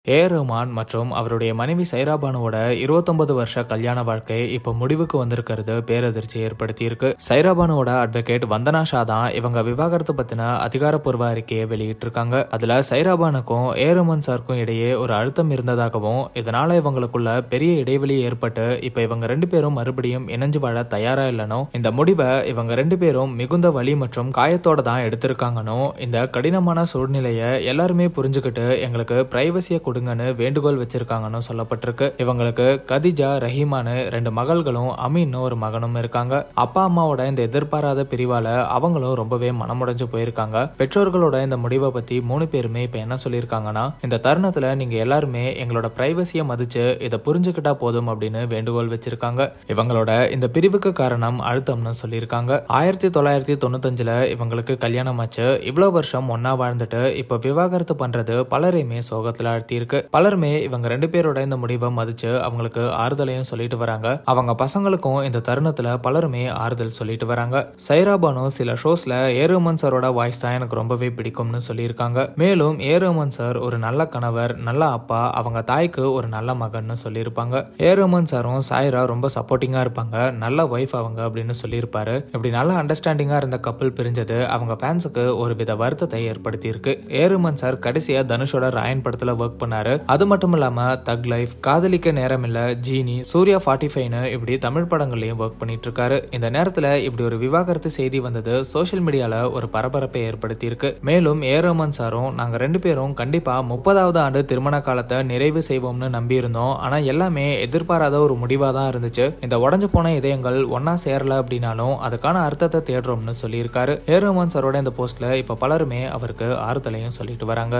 ரஹ்மான் மற்றும் அவருடைய மனைவி சைரா பானுவோட 29 வருஷ கல்யாண வாழ்க்கை இப்போ முடிவுக்கு வந்திருக்கிறது பேரதிர்ச்சி ஏற்படுத்தியிருக்கு. சைரா பானுவோட அட்வொகேட் வந்தனா ஷா தான் இவங்க விவாகரத்து பத்தின அதிகாரப்பூர்வ அறிக்கையை வெளியிட்டிருக்காங்க. அதுல சைரா பானுக்கும் ரஹ்மான் சாருக்கும் இடையே ஒரு அழுத்தம் இருந்ததாகவும் இதனால இவங்களுக்குள்ள பெரிய இடைவெளி ஏற்பட்டு இப்ப இவங்க ரெண்டு பேரும் மறுபடியும் இணைஞ்சு வாழ தயாரா இல்லனும், இந்த முடிவை இவங்க ரெண்டு பேரும் மிகுந்த வலி மற்றும் காயத்தோட தான் எடுத்திருக்காங்கன்னு, இந்த கடினமான சூழ்நிலையை எல்லாருமே புரிஞ்சுக்கிட்டு எங்களுக்கு பிரைவசியை கொடுங்கன்னு வேண்டுகோள் வச்சிருக்காங்கன்னு சொல்லப்பட்டிருக்கு. இவங்களுக்கு கதிஜா, ரஹீமானு 2 மகள்களும் அமீன் ஒரு மகனும் இருக்காங்க. அப்பா அம்மாவோட இந்த எதிர்பாராத பிரிவால அவங்களும் ரொம்பவே மனமுடைஞ்சு போயிருக்காங்க. பெற்றோர்களோட இந்த முடிவை பத்தி 3 பேருமே இப்ப என்ன சொல்லியிருக்காங்கன்னா, இந்த தருணத்துல நீங்க எல்லாருமே எங்களோட பிரைவசியை மதிச்சு இதை புரிஞ்சுக்கிட்டா போதும் அப்படின்னு வேண்டுகோள் வச்சிருக்காங்க. இவங்களோட இந்த பிரிவுக்கு காரணம் அழுத்தம்னு சொல்லியிருக்காங்க. 1995ல இவங்களுக்கு கல்யாணம் ஆச்சு. இவ்வளவு வருஷம் ஒன்னா வாழ்ந்துட்டு இப்ப விவாகரத்து பண்றது பலரையுமே சோகத்துல அழுத்தி இருக்கு. பலருமே இவங்க 2 பேரோட இந்த முடிவை மதிச்சு அவங்களுக்கு ஆறுதலையும் சொல்லிட்டு வராங்க. அவங்க பசங்களுக்கும் இந்த தருணத்துல பலருமே ஆறுதல் சொல்லிட்டு வராங்க. சைரா பானு சில ஷோஸ்ல ரஹ்மான் சாரோட வாய்ஸ் தான் எனக்கு ரொம்பவே பிடிக்கும்னு சொல்லியிருக்காங்க. மேலும் ரஹ்மான் சார் ஒரு நல்ல கணவர், நல்ல அப்பா, அவங்க தாய்க்கு ஒரு நல்ல மகன்னு சொல்லியிருப்பாங்க. ரஹ்மான் சாரும் சாய்ரா ரொம்ப சப்போர்ட்டிங்கா இருப்பாங்க, நல்ல வைஃப் அவங்க அப்படின்னு சொல்லியிருப்பாரு. இப்படி நல்ல அண்டர்ஸ்டாண்டிங்கா இருந்த கப்பல் பிரிஞ்சது அவங்க ஃபேன்ஸுக்கு ஒரு வித வருத்தத்தை ஏற்படுத்தி இருக்கு. ரஹ்மான் சார் கடைசியா தனுஷோட ராயன் படத்துல ஒர்க் பண்ணாரு. அது மட்டும் இல்லாம தக் லைஃப், காதலிக்க நேரமில்ல, ஜீனி, சூர்யா 45ன்னு இப்படி தமிழ் படங்கள்லயும் ஒர்க் பண்ணிட்டு இருக்காரு. இந்த நேரத்துல இப்படி ஒரு விவாகரத்து செய்தி வந்தது சோசியல் மீடியால ஒரு பரபரப்பை ஏற்படுத்தி இருக்கு. மேலும் ரஹ்மான் சாரும் நாங்க 2 பேரும் கண்டிப்பா 30வது ஆண்டு திருமண காலத்தை நிறைவு செய்வோம்னு நம்பி இருந்தோம். ஆனா எல்லாமே எதிர்பாராத ஒரு முடிவா தான் இருந்துச்சு. இந்த உடஞ்சு போன இதயங்கள் ஒன்னா சேரல அப்படின்னாலும் அதுக்கான அர்த்தத்தை தேடுறோம்னு சொல்லியிருக்காரு. ரஹ்மான் சாரோட இந்த போஸ்ட்ல இப்ப பலருமே அவருக்கு ஆறுதலையும் சொல்லிட்டு வராங்க.